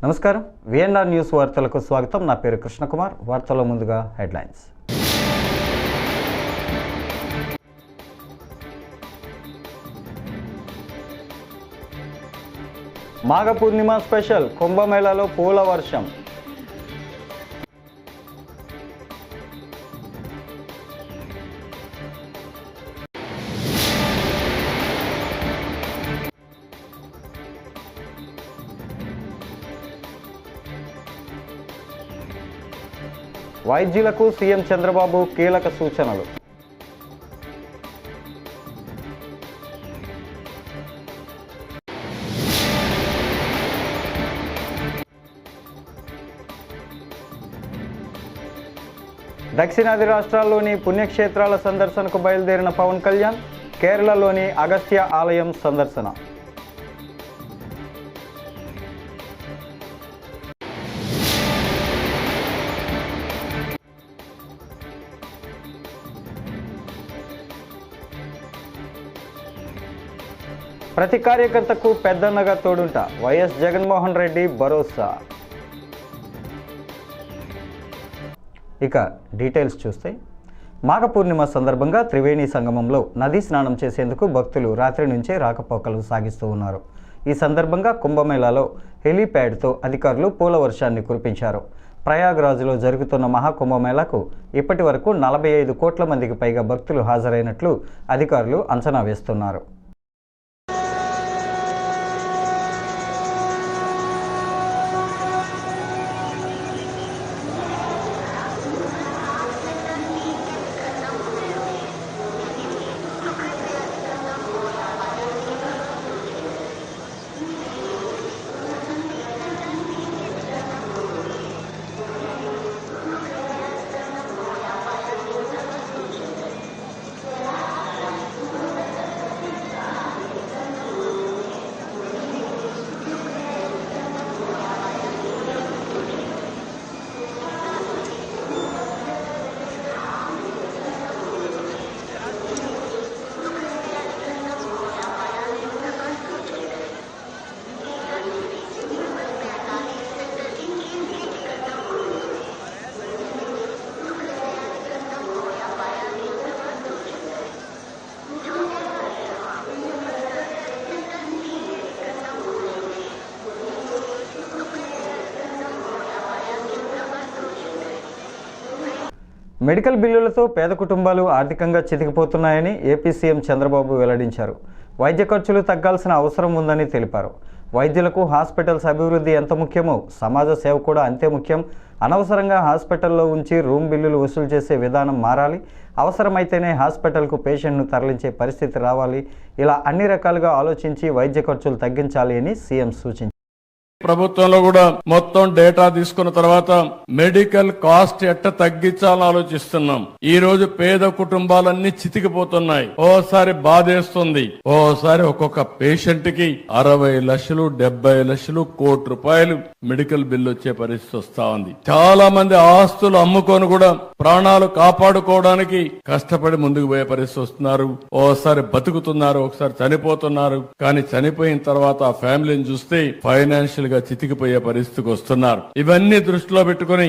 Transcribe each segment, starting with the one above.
నమస్కారం, VNR news వార్తలకు స్వాగతం. నా పేరు కృష్ణకుమార్. వార్తల్లో ముందుగా హెడ్లైన్స్. మాఘ పూర్ణిమ స్పెషల్, కుంభమేళాలో పూల వర్షం. వైద్యులకు సీఎం చంద్రబాబు కీలక సూచనలు. దక్షిణాది రాష్ట్రాల్లోని పుణ్యక్షేత్రాల సందర్శనకు బయలుదేరిన పవన్ కళ్యాణ్ కేరళలోని అగస్త్య ఆలయం సందర్శన. ప్రతి కార్యకర్తకు పెద్దన్నగా తోడుంటా వైఎస్ జగన్మోహన్ రెడ్డి భరోసా. ఇక డీటెయిల్స్ చూస్తే, మాఘ పూర్ణిమ సందర్భంగా త్రివేణి సంగమంలో నదీ స్నానం చేసేందుకు భక్తులు రాత్రి నుంచే రాకపోకలు సాగిస్తూ ఉన్నారు. ఈ సందర్భంగా కుంభమేళాలో హెలీప్యాడ్తో అధికారులు పూల వర్షాన్ని కురిపించారు. ప్రయాగ్రాజ్లో జరుగుతున్న మహాకుంభమేళాకు ఇప్పటి వరకు 45 కోట్ల మందికి పైగా భక్తులు హాజరైనట్లు అధికారులు అంచనా వేస్తున్నారు. మెడికల్ బిల్లులతో పేద కుటుంబాలు ఆర్థికంగా చితికిపోతున్నాయని ఏపీ సీఎం చంద్రబాబు వెల్లడించారు. వైద్య ఖర్చులు తగ్గాల్సిన అవసరం ఉందని తెలిపారు. వైద్యులకు హాస్పిటల్స్ అభివృద్ధి ఎంత ముఖ్యమో సమాజ సేవ కూడా అంతే ముఖ్యం. అనవసరంగా హాస్పిటల్లో ఉంచి రూమ్ బిల్లులు వసూలు చేసే విధానం మారాలి. అవసరమైతేనే హాస్పిటల్కు పేషెంట్ను తరలించే పరిస్థితి రావాలి. ఇలా అన్ని రకాలుగా ఆలోచించి వైద్య ఖర్చులు తగ్గించాలి అని సీఎం సూచించారు. ప్రభుత్వంలో కూడా మొత్తం డేటా తీసుకున్న తర్వాత మెడికల్ కాస్ట్ ఎట్ట తగ్గించాలని ఆలోచిస్తున్నాం. ఈ రోజు పేద కుటుంబాలన్నీ చితికిపోతున్నాయి. ఓసారి బాధేస్తుంది. ఓసారి ఒక్కొక్క పేషెంట్ కి 60 లక్షలు 70 లక్షలు కోటి రూపాయలు మెడికల్ బిల్లు వచ్చే పరిస్థితి వస్తా ఉంది. చాలా మంది ఆస్తులు అమ్ముకొని కూడా ప్రాణాలు కాపాడుకోవడానికి కష్టపడి ముందుకు పోయే పరిస్థితి వస్తున్నారు. ఓసారి బతుకుతున్నారు, ఒకసారి చనిపోతున్నారు. కానీ చనిపోయిన తర్వాత ఆ ఫ్యామిలీని చూస్తే ఫైనాన్షియల్ గా చితికిపోయే పరిస్థితికి వస్తున్నారు. ఇవన్నీ దృష్టిలో పెట్టుకుని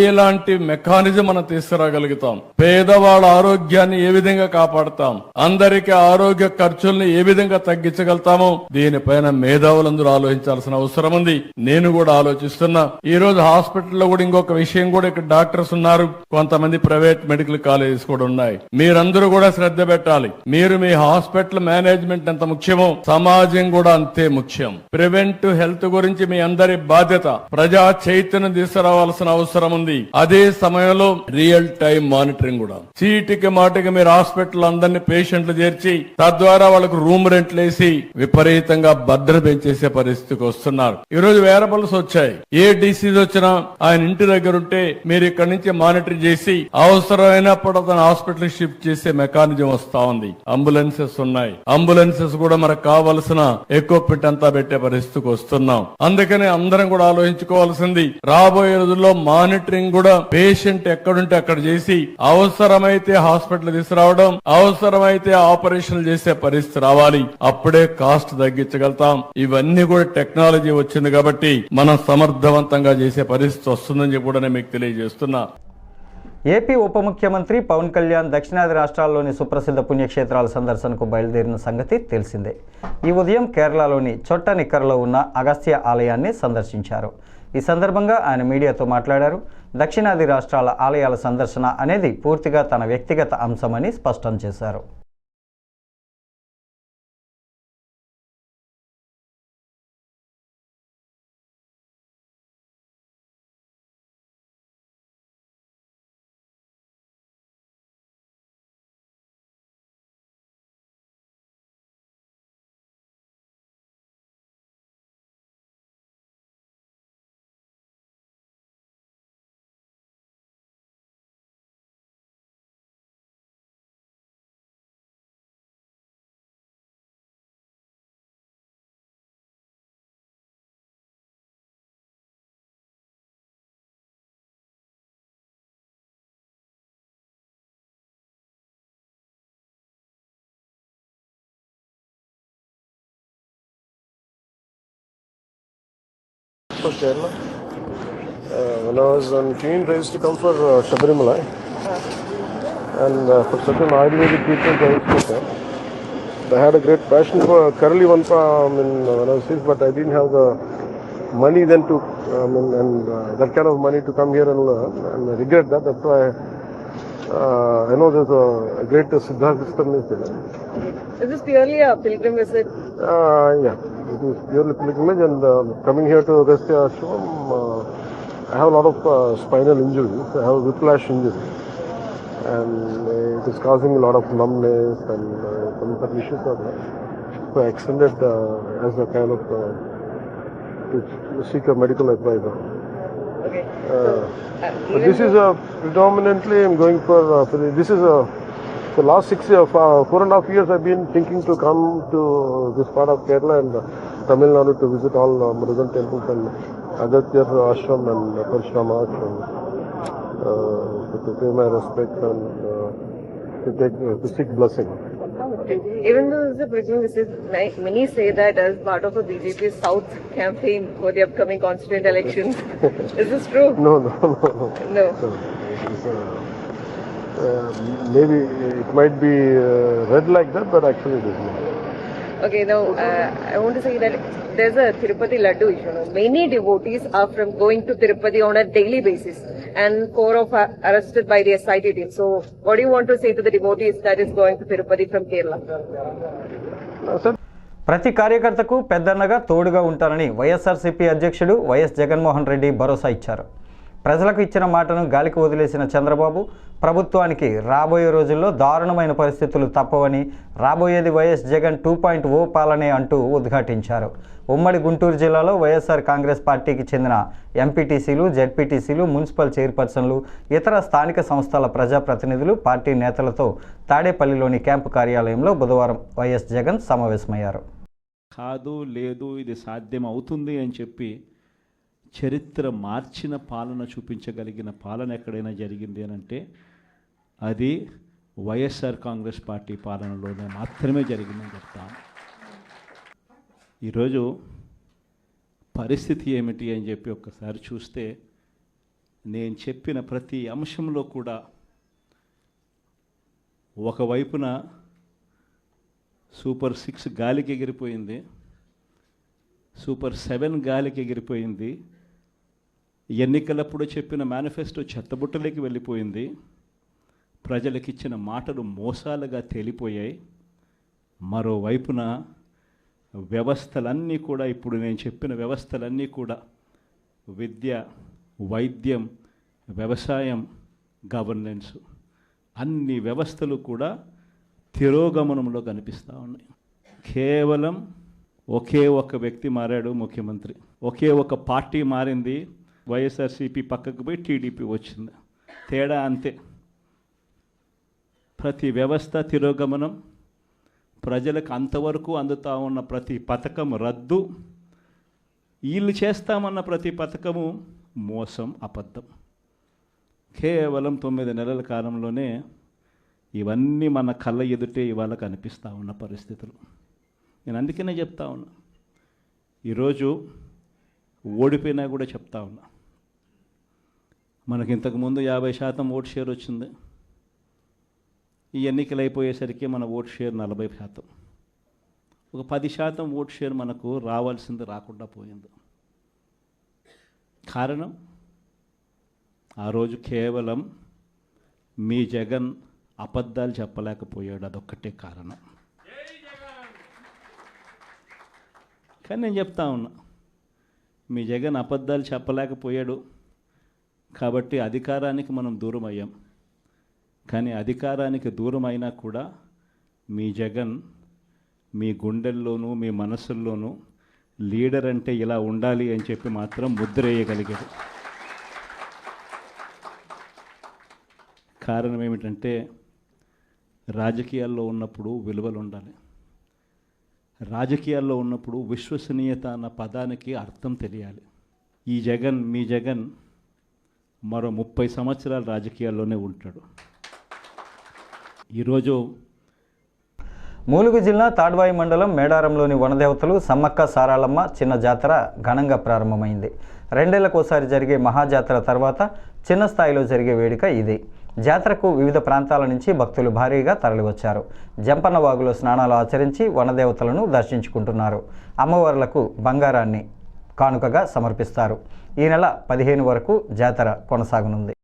ఎలాంటి మెకానిజం మనం తీసుకురాగలుగుతాం, పేదవాళ్ళ ఆరోగ్యాన్ని ఏ విధంగా కాపాడుతాం, అందరికీ ఆరోగ్య ఖర్చుల్ని ఏ విధంగా తగ్గించగలుగుతామో దీనిపైన మేధావులందరూ ఆలోచించాల్సిన అవసరం ఉంది. నేను కూడా ఆలోచిస్తున్నా. ఈ రోజు హాస్పిటల్లో కూడా ఇంకొక విషయం కూడా, ఇక్కడ డాక్టర్స్ ఉన్నారు, కొంతమంది ప్రైవేట్ మెడికల్ కాలేజెస్ కూడా ఉన్నాయి. మీరందరూ కూడా శ్రద్ధ పెట్టాలి. మీరు మీ హాస్పిటల్ మేనేజ్మెంట్ ఎంత ముఖ్యమో సమాజం కూడా అంతే ముఖ్యం. ప్రివెంటివ్ హెల్త్ గురించి మీ అందరి బాధ్యత. ప్రజా చైతన్యం తీసుకురావాల్సిన అవసరం ఉంది. అదే సమయంలో రియల్ టైం మానిటరింగ్ కూడా. చీటికి మాటికి మీరు హాస్పిటల్ అందరినీ పేషెంట్లు చేర్చి తద్వారా వాళ్ళకు రూమ్ రెంట్లు వేసి విపరీతంగా భద్రత పెంచేసే పరిస్థితికి వస్తున్నారు. ఈ రోజు వేరబుల్స్ వచ్చాయి. ఏ డిసీజ్ వచ్చినా ఆయన ఇంటి దగ్గర ఉంటే మీరు ఇక్కడ నుంచి మానిటర్ చేసి అవసరమైనప్పుడు అతను హాస్పిటల్ షిఫ్ట్ చేసే మెకానిజం వస్తా ఉంది. అంబులెన్సెస్ ఉన్నాయి. అంబులెన్సెస్ కూడా మనకు కావలసిన ఎక్విప్మెంట్ అంతా పెట్టే పరిస్థితికి వస్తున్నాం. అందుకని అందరం కూడా ఆలోచించుకోవాల్సింది రాబోయే రోజుల్లో మానిటరింగ్ కూడా పేషెంట్ ఎక్కడుంటే అక్కడ చేసి అవసరమైతే హాస్పిటల్ తీసుకురావడం, అవసరమైతే ఆపరేషన్లు చేసే పరిస్థితి రావాలి. అప్పుడే కాస్ట్ తగ్గించగలుగుతాం. ఇవన్నీ కూడా టెక్నాలజీ వచ్చింది కాబట్టి మనం సమర్థవంతంగా చేసే పరిస్థితి వస్తుందని చెప్పి కూడా నేను మీకు తెలియజేస్తున్నా. ఏపీ ఉప ముఖ్యమంత్రి పవన్ కళ్యాణ్ దక్షిణాది రాష్ట్రాల్లోని సుప్రసిద్ధ పుణ్యక్షేత్రాల సందర్శనకు బయలుదేరిన సంగతి తెలిసిందే. ఈ ఉదయం కేరళలోని చొట్టనిక్కరలో ఉన్న అగస్త్య ఆలయాన్ని సందర్శించారు. ఈ సందర్భంగా ఆయన మీడియాతో మాట్లాడారు. దక్షిణాది రాష్ట్రాల ఆలయాల సందర్శన అనేది పూర్తిగా తన వ్యక్తిగత అంశమని స్పష్టం చేశారు. For Kerala, when I was keen, I used to come for Shabarimala, and for certain Ayurvedic treatment I used to come. I had a great passion for Kerala when I was sick, but I didn't have the money then to, that kind of money to come here and learn, and I regret that. That's why I know there's a great Siddhartha system is there. Is this purely a pilgrim visit? Yeah, it is purely pilgrimage, and coming here to Agastya Ashram, I have a lot of spinal injuries. I have a whiplash injury, and it is causing a lot of numbness and some issues are there. So I extended as a kind of to seek a medical advisor. Okay. But this is predominantly I'm going for this is the last 4.5 years I've been thinking to come to this part of Kerala and Tamil Nadu to visit all Murugan temples and Agastya Ashram and Parshrama Ashram to pay my respects and to seek blessing. Even though this is a pilgrim visit, many say that as part of a BJP South campaign for the upcoming constituent elections. Is this true? No. No. Maybe it might be read like that, but actually it is not. Okay, now I want to say that there's a Tirupati Laddu issue. No? Many devotees are from going to Tirupati on a daily basis, and 4 of are arrested by the SIT team. So, what do you want to say to the devotees that is going to Tirupati from Kerala? ప్రతి కార్యకర్తకు పెద్దన్నగా తోడుగా ఉంటానని వైఎస్ఆర్సీపీ అధ్యక్షుడు YS Jaganmohan Reddy భరోసా ఇచ్చారు. ప్రజలకు ఇచ్చిన మాటను గాలికి వదిలేసిన చంద్రబాబు ప్రభుత్వానికి రాబోయే రోజుల్లో దారుణమైన పరిస్థితులు తప్పవని, రాబోయేది వైఎస్ జగన్ 2.0 పాలనే అంటూ ఉద్ఘాటించారు. ఉమ్మడి గుంటూరు జిల్లాలో వైఎస్ఆర్ కాంగ్రెస్ పార్టీకి చెందిన ఎంపీటీసీలు, జెడ్పీటీసీలు, మున్సిపల్ చైర్పర్సన్లు, ఇతర స్థానిక సంస్థల ప్రజాప్రతినిధులు, పార్టీ నేతలతో తాడేపల్లిలోని క్యాంపు కార్యాలయంలో బుధవారం వైఎస్ జగన్ సమావేశమయ్యారు. కాదు లేదు ఇది సాధ్యం అవుతుంది అని చెప్పి చరిత్ర మార్చిన పాలన చూపించగలిగిన పాలన ఎక్కడైనా జరిగింది అని అంటే అది వైఎస్ఆర్ కాంగ్రెస్ పార్టీ పాలనలోనే మాత్రమే జరిగిందని చెప్తాను. ఈరోజు పరిస్థితి ఏమిటి అని చెప్పి ఒక్కసారి చూస్తే నేను చెప్పిన ప్రతి అంశంలో కూడా ఒకవైపున సూపర్ 6 గాలికి ఎగిరిపోయింది, సూపర్ 7 గాలికి ఎగిరిపోయింది, ఎన్నికలప్పుడు చెప్పిన మేనిఫెస్టో చెత్తబుట్టలోకి వెళ్ళిపోయింది, ప్రజలకు ఇచ్చిన మాటలు మోసాలుగా తేలిపోయాయి. మరోవైపున వ్యవస్థలన్నీ కూడా ఇప్పుడు నేను చెప్పిన వ్యవస్థలన్నీ కూడా విద్య, వైద్యం, వ్యవసాయం, గవర్నెన్స్ అన్ని వ్యవస్థలు కూడా తిరోగమనంలో కనిపిస్తూ ఉన్నాయి. కేవలం ఒకే ఒక వ్యక్తి మారాడు ముఖ్యమంత్రి, ఒకే ఒక పార్టీ మారింది, వైఎస్ఆర్సీపీ పక్కకు పోయి టీడీపీ వచ్చింది. తేడా అంతే. ప్రతి వ్యవస్థ తిరోగమనం, ప్రజలకు అంతవరకు అందుతూ ఉన్న ప్రతి పథకం రద్దు, వీళ్ళు చేస్తామన్న ప్రతి పథకము మోసం, అబద్ధం. కేవలం 9 నెలల కాలంలోనే ఇవన్నీ మన కళ్ళ ఎదుటే ఇవాళ కనిపిస్తూ ఉన్న పరిస్థితులు. నేను అందుకనే చెప్తా ఉన్నా, ఈరోజు ఓడిపోయినా కూడా చెప్తా ఉన్నా, మనకి ఇంతకుముందు 50% ఓట్ షేర్ వచ్చింది. ఈ ఎన్నికలు అయిపోయేసరికి మన ఓట్ షేర్ 40%. ఒక 10% ఓట్ షేర్ మనకు రావాల్సింది రాకుండా పోయింది. కారణం ఆ రోజు కేవలం మీ జగన్ అబద్ధాలు చెప్పలేకపోయాడు, అదొక్కటే కారణం. కానీ నేను చెప్తా ఉన్నా, మీ జగన్ అబద్ధాలు చెప్పలేకపోయాడు కాబట్టి అధికారానికి మనం దూరం అయ్యాం. కానీ అధికారానికి దూరం అయినా కూడా మీ జగన్ మీ గుండెల్లోనూ మీ మనసుల్లోనూ లీడర్ అంటే ఇలా ఉండాలి అని చెప్పి మాత్రం ముద్ర వేయగలిగాడు. కారణం ఏమిటంటే రాజకీయాల్లో ఉన్నప్పుడు విలువలు ఉండాలి. రాజకీయాల్లో ఉన్నప్పుడు విశ్వసనీయత అన్న పదానికి అర్థం తెలియాలి. ఈ జగన్, మీ జగన్ మరో 30 సంవత్సరాలు రాజకీయాల్లోనే ఉంటాడు. ఈరోజు ములుగు జిల్లా తాడ్వాయి మండలం మేడారంలోని వనదేవతలు సమ్మక్క సారాలమ్మ చిన్న జాతర ఘనంగా ప్రారంభమైంది. 2 ఏళ్లకోసారి జరిగే మహాజాతర తర్వాత చిన్న స్థాయిలో జరిగే వేడుక ఇది. జాతరకు వివిధ ప్రాంతాల నుంచి భక్తులు భారీగా తరలివచ్చారు. జంపన్న వాగులో స్నానాలు ఆచరించి వనదేవతలను దర్శించుకుంటున్నారు. అమ్మవార్లకు బంగారాన్ని కానుకగా సమర్పిస్తారు. ఈ నెల 15 వరకు జాతర కొనసాగనుంది.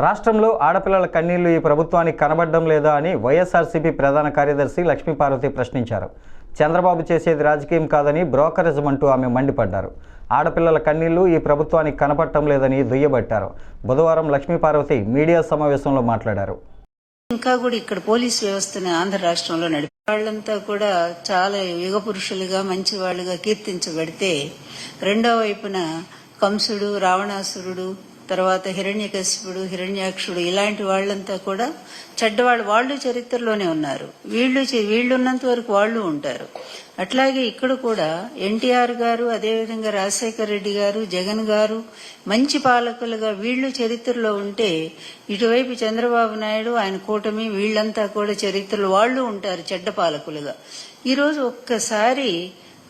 రాష్ట్రంలో ఆడపిల్లల కన్నీళ్లు ఈ ప్రభుత్వానికి కనబడడం లేదా అని వైఎస్ఆర్సీపీ ప్రధాన కార్యదర్శి లక్ష్మీపార్వతి ప్రశ్నించారు. చంద్రబాబు చేసేది రాజకీయం కాదని బ్రోకరిజం అంటూ ఆమె మండిపడ్డారు. ఆడపిల్లల కన్నీళ్లు ఈ ప్రభుత్వానికి కనపడటం లేదని దుయ్యబట్టారు. బుధవారం లక్ష్మీపార్వతి మీడియా సమావేశంలో మాట్లాడారు. ఇంకా కూడా ఇక్కడ పోలీస్ వ్యవస్థను ఆంధ్ర రాష్ట్రంలో నడిపే వాళ్ళంతా కూడా చాలా యుగ పురుషులుగా మంచి వాళ్ళుగా కీర్తించబడితే, రెండో వైపున కంసుడు, రావణాసురుడు, తర్వాత హిరణ్యకశిపుడు, హిరణ్యాక్షుడు ఇలాంటి వాళ్ళంతా కూడా చెడ్డవాళ్ళు. వాళ్ళు చరిత్రలోనే ఉన్నారు. వీళ్ళున్నంత వరకు వాళ్ళు ఉంటారు. అట్లాగే ఇక్కడ కూడా ఎన్టీఆర్ గారు, అదేవిధంగా రాజశేఖర రెడ్డి గారు, జగన్ గారు మంచి పాలకులుగా వీళ్ళు చరిత్రలో ఉంటే, ఇటువైపు చంద్రబాబు నాయుడు, ఆయన కూటమి వీళ్ళంతా కూడా చరిత్రలో వాళ్ళు ఉంటారు చెడ్డ పాలకులుగా. ఈరోజు ఒక్కసారి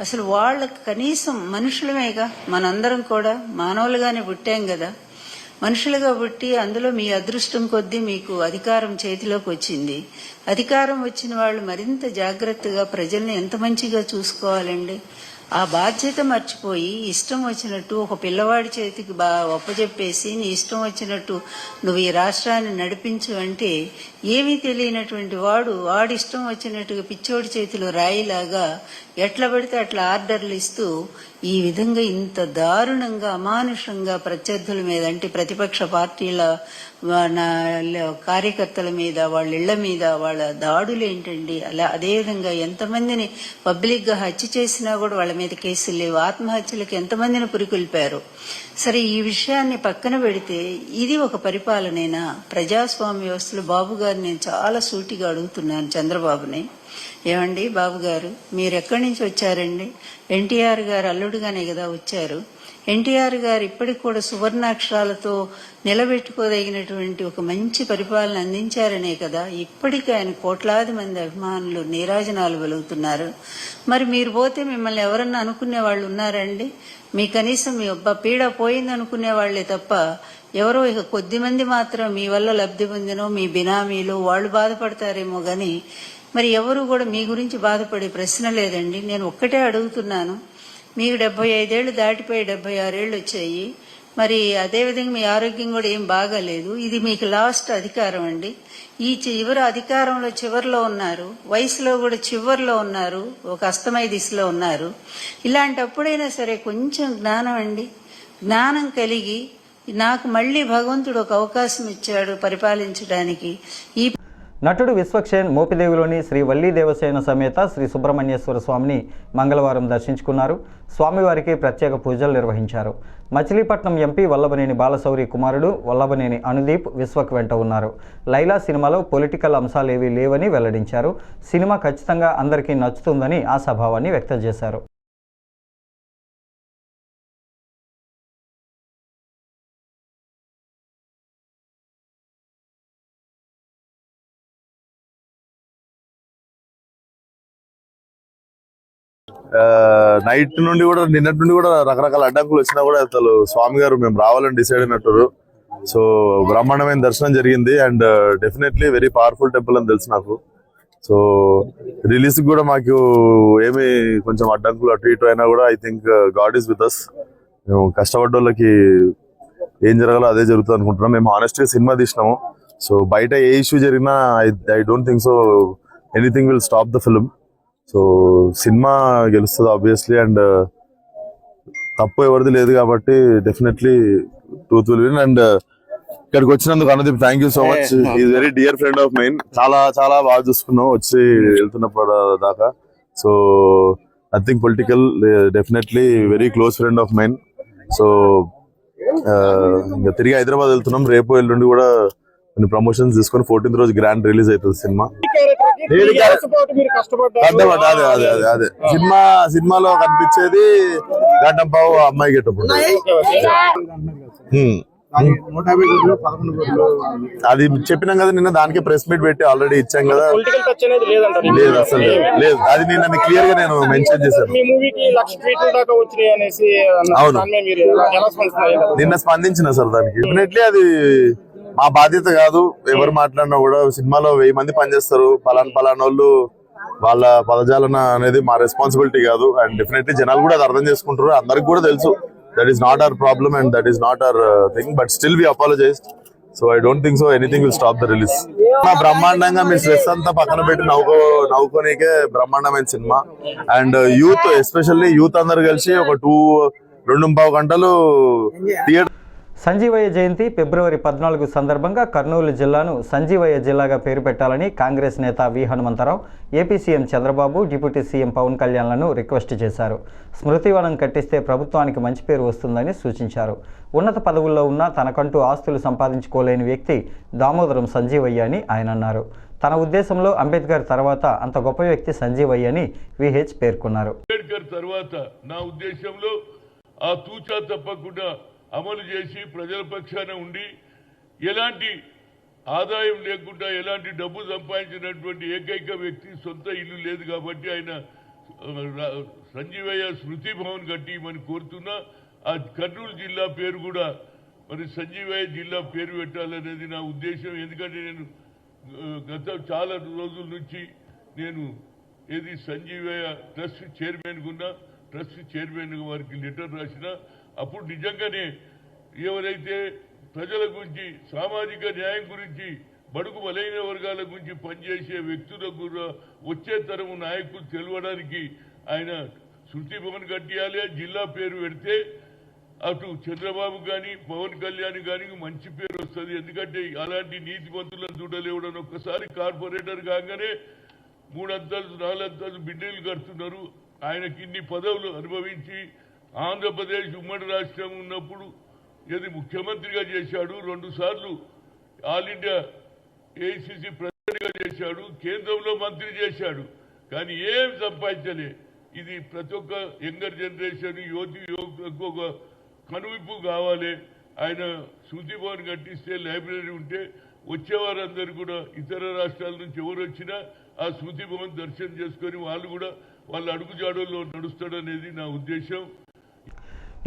అసలు వాళ్ళకి కనీసం మనుషులమేగా, మనందరం కూడా మానవులుగానే పుట్టాం కదా, మనుషులుగా పుట్టి అందులో మీ అదృష్టం కొద్దీ మీకు అధికారం చేతిలోకి వచ్చింది. అధికారం వచ్చిన వాళ్ళు మరింత జాగ్రత్తగా ప్రజల్ని ఎంత మంచిగా చూసుకోవాలండి. ఆ బాధ్యత మర్చిపోయి ఇష్టం వచ్చినట్టు ఒక పిల్లవాడి చేతికి ఒప్పజెప్పేసి నీ ఇష్టం వచ్చినట్టు నువ్వు ఈ రాష్ట్రాన్ని నడిపించు అంటే ఏమీ తెలియనటువంటి వాడి ఇష్టం వచ్చినట్టుగా పిచ్చోడి చేతిలో రాయిలాగా ఎట్లా పడితే అట్లా ఆర్డర్లు ఇస్తూ ఈ విధంగా ఇంత దారుణంగా అమానుషంగా ప్రత్యర్థుల మీద అంటే ప్రతిపక్ష పార్టీల కార్యకర్తల మీద వాళ్ళ ఇళ్ల మీద వాళ్ళ దాడులు ఏంటండి. అదేవిధంగా ఎంతమందిని పబ్లిక్ గా హత్య చేసినా కూడా వాళ్ళ మీద కేసులు లేవు. ఆత్మహత్యలకు ఎంతమందిని పురికొల్పారు. సరే, ఈ విషయాన్ని పక్కన పెడితే ఇది ఒక పరిపాలనేనా? ప్రజాస్వామ్య వ్యవస్థలో బాబు గారు నేను చాలా సూటిగా అడుగుతున్నాను చంద్రబాబుని, ఏమండి బాబు గారు మీరు ఎక్కడి నుంచి వచ్చారండి? ఎన్టీఆర్ గారు అల్లుడుగానే కదా వచ్చారు. ఎన్టీఆర్ గారు ఇప్పటికి కూడా సువర్ణాక్షరాలతో నిలబెట్టుకోదగినటువంటి ఒక మంచి పరిపాలన అందించారనే కదా ఇప్పటికీ ఆయన కోట్లాది మంది అభిమానులు నీరాజనాలు వెలుగుతున్నారు. మరి మీరు పోతే మిమ్మల్ని ఎవరన్నా అనుకునే వాళ్ళు ఉన్నారండి? మీ కనీసం మీ పీడ పోయింది అనుకునే వాళ్లే తప్ప ఎవరో ఇక కొద్ది మంది మాత్రం మీ వల్ల లబ్ధి పొందినో మీ బినామీలు వాళ్ళు బాధపడతారేమో గాని మరి ఎవరు కూడా మీ గురించి బాధపడే ప్రశ్న లేదండి. నేను ఒక్కటే అడుగుతున్నాను, మీకు 75 ఏళ్లు దాటిపోయి 76 ఏళ్లు వచ్చాయి. మరి అదేవిధంగా మీ ఆరోగ్యం కూడా ఏం బాగాలేదు. ఇది మీకు లాస్ట్ అధికారం అండి. ఈ చివరి అధికారంలో చివరిలో ఉన్నారు, వయసులో కూడా చివరిలో ఉన్నారు, ఒక అస్తమయ దిశలో ఉన్నారు. ఇలాంటప్పుడైనా సరే కొంచెం జ్ఞానం అండి, జ్ఞానం కలిగి నాకు మళ్ళీ భగవంతుడు ఒక అవకాశం ఇచ్చాడు పరిపాలించడానికి. ఈ నటుడు విశ్వక్సేన్ మోపిదేవిలోని శ్రీ వల్లీ దేవసేన సమేత శ్రీ సుబ్రహ్మణ్యేశ్వర స్వామిని మంగళవారం దర్శించుకున్నారు. స్వామివారికి ప్రత్యేక పూజలు నిర్వహించారు. మచిలీపట్నం ఎంపీ వల్లభనేని బాలశౌరి కుమారుడు వల్లభనేని అనుదీప్ విశ్వక్ వెంట ఉన్నారు. లైలా సినిమాలో పొలిటికల్ అంశాలేవీ లేవని వెల్లడించారు. సినిమా ఖచ్చితంగా అందరికీ నచ్చుతుందని ఆశాభావాన్ని వ్యక్తం చేశారు. నైట్ నుండి కూడా నిన్నటి నుండి కూడా రకరకాల అడ్డంకులు వచ్చినా కూడా అసలు స్వామి గారు మేము రావాలని డిసైడ్ అయినట్టు. సో బ్రహ్మాండమైన దర్శనం జరిగింది and definitely very powerful temple అని తెలుసు నాకు. సో రిలీజ్ కూడా మాకు ఏమి కొంచెం అడ్డంకులు అటు ఇటు అయినా కూడా I think god is with us. మేము కష్టపడ్డ వాళ్ళకి ఏం జరగాలో అదే జరుగుతుంది అనుకుంటున్నాం. మేము హానెస్ట్ గా సినిమా తీసినాము. సో బయట ఏ ఇష్యూ జరిగినా I don't think so anything will stop the film. So cinema గెలుస్తుంది ఆబ్వియస్లీ అండ్ తప్పు ఎవరిది లేదు కాబట్టి definitely truth will win. And ఇక్కడికి వచ్చినందుకు Anudeep thank you so much. Is very dear friend of mine. చాలా చాలా బాగా చూసుకున్నాం వచ్చి వెళ్తున్నప్పుడు దాకా. So nothing political, definitely very close friend of mine. So ఇంకా తిరిగి హైదరాబాద్ వెళ్తున్నాం. రేపు ఎల్లుండి కూడా కొన్ని ప్రమోషన్స్ తీసుకొని 14th రోజు గ్రాండ్ రిలీజ్ అవుతుంది సినిమా. అదే సినిమాలో కనిపించేది గడ్డం పావు అమ్మాయి గెటప్. అది చెప్పినాం కదా నిన్న, దానికి ప్రెస్ మీట్ పెట్టి ఆల్రెడీ ఇచ్చాం కదా. లేదు అసలు లేదు, అది నిన్న క్లియర్ గా నేను మెన్షన్ చేశాను. అవును, నిన్న స్పందించిన సార్ దానికి. డెఫినెట్లీ అది మా బాధ్యత కాదు. ఎవరు మాట్లాడినా కూడా సినిమాలో 1000 మంది పనిచేస్తారు. పలానోళ్ళు వాళ్ళ పదజాలన అనేది మా రెస్పాన్సిబిలిటీ కాదు. అండ్ డెఫినెట్లీ జనాలు కూడా అది అర్థం చేసుకుంటారు. అందరికి కూడా తెలుసు that is not our problem and that is not our thing. But still we apologised. So I don't think so anything will stop the release. బ్రహ్మాండంగా మీ స్ట్రెస్ అంతా పక్కన పెట్టి నవ్వుకోనికే బ్రహ్మాండమైన సినిమా. అండ్ యూత్, ఎస్పెషల్లీ యూత్ అందరు కలిసి ఒక 2.5 గంటలు థియేటర్. సంజీవయ్య జయంతి ఫిబ్రవరి 14 సందర్భంగా కర్నూలు జిల్లాను సంజీవయ్య జిల్లాగా పేరు పెట్టాలని కాంగ్రెస్ నేత V Hanumantharao AP CM Chandrababu, deputy CM Pawan కళ్యాణ్లను రిక్వెస్ట్ చేశారు. స్మృతివనం కట్టిస్తే ప్రభుత్వానికి మంచి పేరు వస్తుందని సూచించారు. ఉన్నత పదవుల్లో ఉన్న తనకంటూ ఆస్తులు సంపాదించుకోలేని వ్యక్తి దామోదరం సంజీవయ్య అని ఆయన అన్నారు. తన ఉద్దేశంలో అంబేద్కర్ తర్వాత అంత గొప్ప వ్యక్తి సంజీవయ్య అని విహెచ్ పేర్కొన్నారు. అంబేద్కర్ తర్వాత నా ఉద్దేశంలో ఆ తూచా తప్పకుండా అమలు చేసి ప్రజల పక్షాన ఉండి ఎలాంటి ఆదాయం లేకుండా ఎలాంటి డబ్బు సంపాదించినటువంటి ఏకైక వ్యక్తి, సొంత ఇల్లు లేదు కాబట్టి ఆయన సంజీవయ్య స్మృతి భవన్ కట్టి మనం కోరుతున్నా. ఆ కర్నూలు జిల్లా పేరు కూడా మరి సంజీవయ్య జిల్లా పేరు పెట్టాలనేది నా ఉద్దేశం. ఎందుకంటే నేను గత చాలా రోజుల నుంచి నేను సంజీవయ్య ట్రస్ట్ చైర్మన్ కున్నా. ట్రస్ట్ చైర్మన్ వారికి లెటర్ రాసిన అప్పుడు నిజంగానే ఎవరైతే ప్రజల గురించి సామాజిక న్యాయం గురించి బడుగు బలైన వర్గాల గురించి పనిచేసే వ్యక్తులకు కూడా వచ్చే తరం నాయకులు తెలవడానికి ఆయన శృతి భవన్ కట్టియాలి, జిల్లా పేరు పెడితే అటు చంద్రబాబు కానీ పవన్ కళ్యాణ్ కానీ మంచి పేరు వస్తుంది. ఎందుకంటే అలాంటి నీతిమంతులను చూడలేవడం ఒక్కసారి కార్పొరేటర్ కాగానే 3 అంతస్తులు 4 అంతస్తులు బిల్డింగ్లు కడుతున్నారు. ఆయనకి ఇన్ని పదవులు అనుభవించి ఆంధ్రప్రదేశ్ ఉమ్మడి రాష్ట్రం ఉన్నప్పుడు ఇది ముఖ్యమంత్రిగా చేశాడు, 2 సార్లు ఆల్ ఇండియా ఏఐసిసి ప్రెసిడెంట్గా చేశాడు, కేంద్రంలో మంత్రి చేశాడు. కానీ ఏం సంపాదించలే. ఇది ప్రతి ఒక్క యంగర్ జనరేషన్ యువకు ఒక కనువిప్పు కావాలి. ఆయన శృతి భవన్ కట్టిస్తే లైబ్రరీ ఉంటే వచ్చేవారందరూ కూడా ఇతర రాష్ట్రాల నుంచి ఎవరు వచ్చినా ఆ శృతి భవన్ దర్శనం చేసుకొని వాళ్ళు కూడా వాళ్ళ అడుగుజాడల్లో నడుస్తాడనేది నా ఉద్దేశం.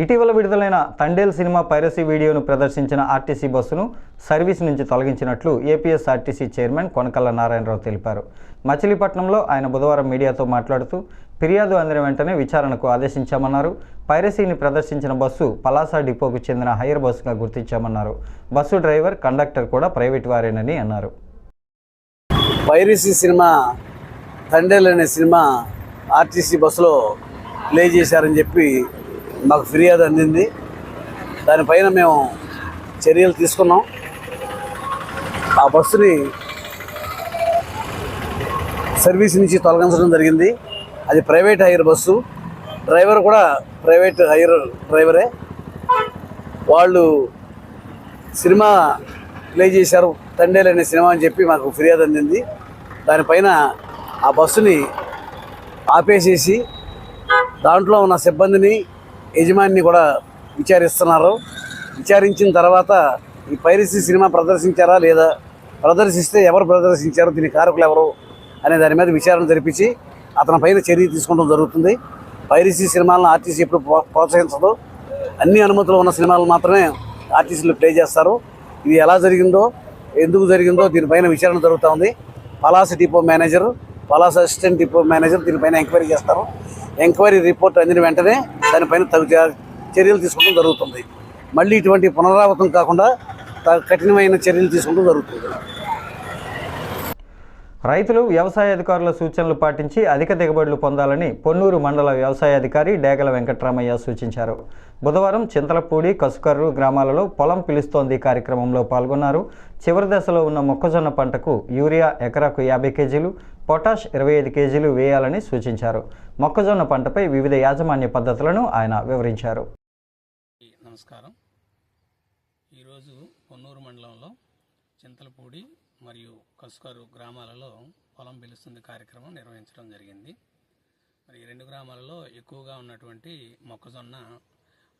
ఇటీవల విడుదలైన తండేల్ సినిమా పైరసీ వీడియోను ప్రదర్శించిన ఆర్టీసీ బస్సును సర్వీస్ నుంచి తొలగించినట్లు ఏపీఎస్ఆర్టీసీ చైర్మన్ కొనకళ్ళ నారాయణరావు తెలిపారు. మచిలీపట్నంలో ఆయన బుధవారం మీడియాతో మాట్లాడుతూ ఫిర్యాదు అందిన వెంటనే విచారణకు ఆదేశించామన్నారు. పైరసీని ప్రదర్శించిన బస్సు పలాస డిపోకు చెందిన హైర్ బస్సుగా గుర్తించామన్నారు. బస్సు డ్రైవర్, కండక్టర్ కూడా ప్రైవేట్ వారేనని అన్నారు. పైరసీ సినిమా తండేల్ అనే సినిమా ఆర్టీసీ బస్సులో ప్లే చేశారని చెప్పి మాకు ఫిర్యాదు అందింది. దానిపైన మేము చర్యలు తీసుకున్నాం. ఆ బస్సుని సర్వీస్ నుంచి తొలగించడం జరిగింది. అది ప్రైవేట్ హైర్ బస్సు, డ్రైవర్ కూడా ప్రైవేట్ హైర్ డ్రైవరే. వాళ్ళు సినిమా ప్లే చేశారు తండేల్ అనే సినిమా అని చెప్పి మాకు ఫిర్యాదు అందింది. దానిపైన ఆ బస్సుని ఆపేసేసి దాంట్లో ఉన్న సిబ్బందిని, యజమానిని కూడా విచారిస్తున్నారు. విచారించిన తర్వాత ఈ పైరసీ సినిమా ప్రదర్శించారా లేదా, ప్రదర్శిస్తే ఎవరు ప్రదర్శించారు, దీని కారకులు ఎవరు అనే దాని మీద విచారణ జరిపించి అతని పైన చర్య తీసుకోవడం జరుగుతుంది. పైరసీ సినిమాలను ఆర్టీసీ ఎప్పుడు ప్రోత్సహించదు. అన్ని అనుమతులు ఉన్న సినిమాలు మాత్రమే ఆర్టీసీలు ప్లే చేస్తారు. ఇది ఎలా జరిగిందో, ఎందుకు జరిగిందో దీనిపైన విచారణ జరుగుతూ ఉంది. Palasa depot manager, Palasa assistant depot manager దీనిపైన ఎంక్వైరీ చేస్తారు. ఎంక్వైరీ రిపోర్ట్ అందిన వెంటనే దానిపైన తగు చర్యలు తీసుకోవడం జరుగుతుంది. మళ్ళీ ఇటువంటి పునరావృతం కాకుండా కఠినమైన చర్యలు తీసుకోవడం జరుగుతుంది. రైతులు వ్యవసాయ అధికారుల సూచనలు పాటించి అధిక దిగుబడులు పొందాలని పొన్నూరు మండల వ్యవసాయ అధికారి డేగల వెంకట్రామయ్య సూచించారు. బుధవారం చింతలపూడి, కసుకర్రు గ్రామాలలో పొలం పిలుస్తోంది కార్యక్రమంలో పాల్గొన్నారు. చివరి దశలో ఉన్న మొక్కజొన్న పంటకు యూరియా ఎకరాకు 50 కేజీలు, పొటాష్ 25 కేజీలు వేయాలని సూచించారు. మొక్కజొన్న పంటపై వివిధ యాజమాన్య పద్ధతులను ఆయన వివరించారు. నమస్కారం. ఈరోజు పొన్నూరు మండలంలో చింతలపూడి మరియు కసుకరు గ్రామాలలో పొలం పిలుస్తుంది కార్యక్రమం నిర్వహించడం జరిగింది. మరి ఈ 2 గ్రామాలలో ఎక్కువగా ఉన్నటువంటి మొక్కజొన్న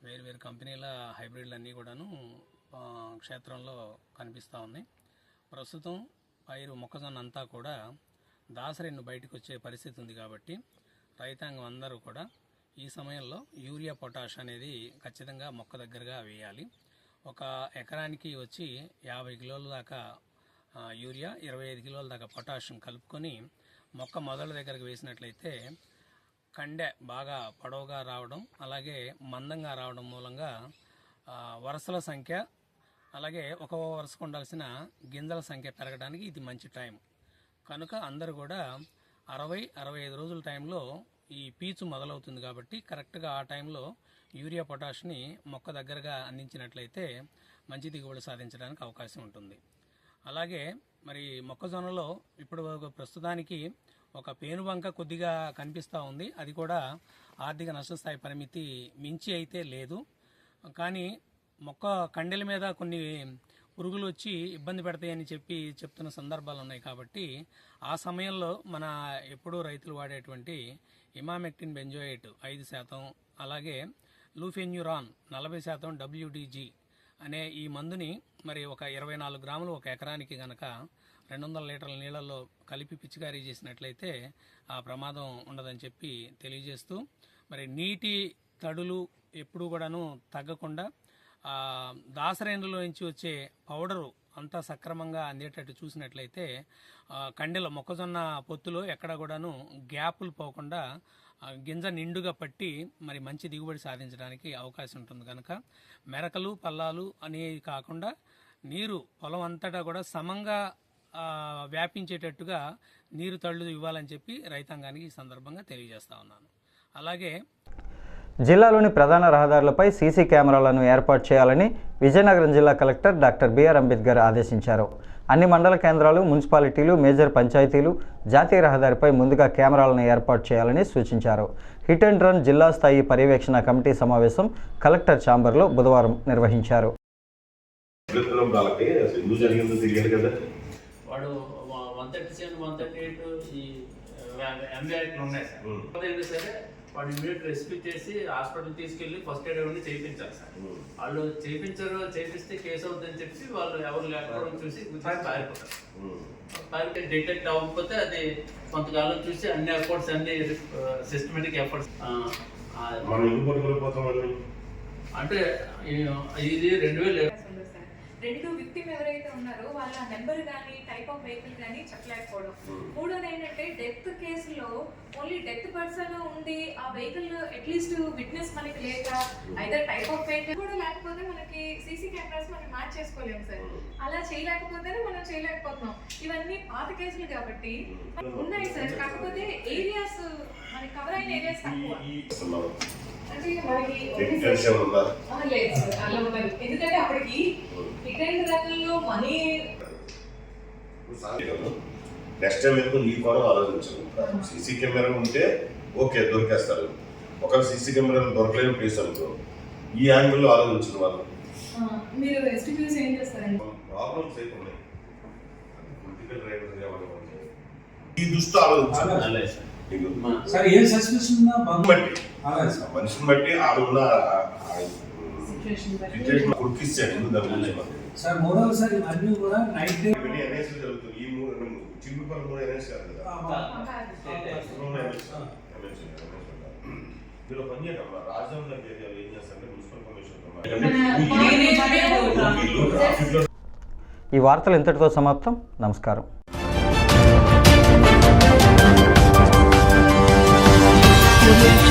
వేరు కంపెనీల హైబ్రిడ్లన్నీ కూడాను క్షేత్రంలో కనిపిస్తూ ఉన్నాయి. ప్రస్తుతం పైరు మొక్కజొన్న అంతా కూడా దాసరిన్ను బయటకు వచ్చే పరిస్థితి ఉంది. కాబట్టి రైతాంగం అందరూ కూడా ఈ సమయంలో యూరియా, పొటాష్ అనేది ఖచ్చితంగా మొక్క దగ్గరగా వేయాలి. ఒక ఎకరానికి వచ్చి 50 కిలోల దాకా యూరియా, 25 కిలోల దాకా పొటాషియం కలుపుకొని మొక్క మొదల దగ్గరకు వేసినట్లయితే కండె బాగా పొడవుగా రావడం, అలాగే మందంగా రావడం మూలంగా వరుసల సంఖ్య, అలాగే ఒక వరుసకు ఉండాల్సిన గింజల సంఖ్య పెరగడానికి ఇది మంచి టైం. కనుక అందరూ కూడా 60-65 రోజుల టైంలో ఈ పీచు మొదలవుతుంది. కాబట్టి కరెక్ట్గా ఆ టైంలో యూరియా, పొటాష్ని మొక్క దగ్గరగా అందించినట్లయితే మంచి దిగుబడి సాధించడానికి అవకాశం ఉంటుంది. అలాగే మరి మొక్కజొన్నలో ఇప్పుడు ప్రస్తుతానికి ఒక పేనుబంక కొద్దిగా కనిపిస్తూ ఉంది. అది కూడా ఆర్థిక నష్టస్థాయి పరిమితి మించి అయితే లేదు. కానీ మొక్క కండెల మీద కొన్ని పురుగులు వచ్చి ఇబ్బంది పెడతాయని చెప్తున్న సందర్భాలు ఉన్నాయి. కాబట్టి ఆ సమయంలో మన ఎప్పుడూ రైతులు వాడేటువంటి ఇమామెక్టిన్ బెంజోయేట్ 5%, అలాగే లూఫెన్యూరాన్ 40% WDG అనే ఈ మందుని మరి ఒక 24 గ్రాములు ఒక ఎకరానికి గనక 200 లీటర్ల నీళ్ళల్లో కలిపి పిచికారీ చేసినట్లయితే ఆ ప్రమాదం ఉండదని చెప్పి తెలియజేస్తూ, మరి నీటి తడులు ఎప్పుడు కూడాను తగ్గకుండా దాసరేణులో నుంచి వచ్చే పౌడరు అంతా సక్రమంగా అందేటట్టు చూసినట్లయితే కండెలో మొక్కజొన్న పొత్తులో ఎక్కడ కూడాను గ్యాపులు పోకుండా గింజ నిండుగా పట్టి మరి మంచి దిగుబడి సాధించడానికి అవకాశం ఉంటుంది కనుక మెరకలు పల్లాలు అనేవి కాకుండా నీరు పొలం అంతటా కూడా సమంగా వ్యాపించేటట్టుగా నీరు తళ్ళు ఇవ్వాలని చెప్పి రైతాంగానికి ఈ సందర్భంగా తెలియజేస్తా ఉన్నాను. అలాగే జిల్లాలోని ప్రధాన రహదారులపై సీసీ కెమెరాలను ఏర్పాటు చేయాలని విజయనగరం జిల్లా కలెక్టర్ డాక్టర్ బిఆర్ అంబేద్కర్ ఆదేశించారు. అన్ని మండల కేంద్రాలు, మున్సిపాలిటీలు, మేజర్ పంచాయతీలు జాతీయ రహదారిపై ముందుగా కెమెరాలను ఏర్పాటు చేయాలని సూచించారు. హిట్ అండ్ రన్ జిల్లా స్థాయి పర్యవేక్షణ కమిటీ సమావేశం కలెక్టర్ ఛాంబర్లో బుధవారం నిర్వహించారు. వాడు 137, 138 ఈ ఎంబీఐలు ఉన్నాయి సార్. అదేంటి సరే వాడు ఇమీడియట్ రెస్క్యూ చేసి హాస్పిటల్ తీసుకెళ్లి ఫస్ట్ ఎయిడ్ అవన్నీ చేయించాలి సార్. వాళ్ళు చేపిస్తే కేసు అవుతుందని చెప్పి వాళ్ళు ఎవరు లేకపోవడం చూసి పారిపోతారు. పారిపోయి డిటెక్ట్ అవ్వకపోతే అది కొంతకాలం చూసి అన్ని ఎఫర్ట్స్ అన్ని సిస్టమేటిక్ ఎఫర్ట్స్ అంటే ఇది 2000 రెండు విక్టిమ్ ఎవరైతే ఉన్నారో వాళ్ళ నెంబర్ కానీ టైప్ ఆఫ్ వెహికల్ కానీ చెప్పలేకపోవడం. మూడోది ఏంటంటే డెత్ కేసులో ఓన్లీ డెత్ పర్సన్ ఉండి ఆ వెహికల్ అట్లీస్ట్ విట్నెస్ మనకి లేక ఐదర్ టైప్ ఆఫ్ వెహికల్ కూడా లేకపోతే మనకి సీసీ కెమెరాస్ మనం మ్యాచ్ చేసుకోలేము సార్. అలా చేయలేకపోతేనే మనం చేయలేకపోతున్నాం. ఇవన్నీ పాత కేసులు కాబట్టి ఉన్నాయి సార్. కాకపోతే ఏరియాస్ మనకి కవర్ అయిన ఏరియాస్ తక్కువ. అంటే మనకి లేదు సార్ అలా ఉండదు. ఎందుకంటే అప్పటికి ఇటువంటి రకంలో మనీ నెక్స్ట్ టైం ఎందుకు ఈ కోణం ఆలోచించరు. సీసీ కెమెరా ఉంటే ఓకే దొరికేస్తారు. ఒక సీసీ కెమెరా దొరకలేని ప్లేస్ అనుకో ఈ యాంగిల్లో ఆలోచించరు వాళ్ళు. మీరు ఎస్టిమేట్స్ ఏం చేస్తారండి? ప్రాబ్లమ్స్ అయితే ఉన్నాయి. పొలిటికల్ డ్రైవర్స్ ఈ దృష్టి ఆలోచించాలి. మనిషిని బట్టి ఆడున్న సార్ మోడల్ సార్ ఇవన్నీ కూడా నైట్ జరుగుతుంది. ఈ చిల్లుపల్లి కూడా ఎన్ఎస్ కాదు కదా, ఇందులో పని చేయడం రాజధాని దగ్గర ఏం చేస్తారంటే మున్సిపల్ కమిషన్. ఈ వార్తలు ఇంతటితో సమాప్తం. నమస్కారం. Thank you.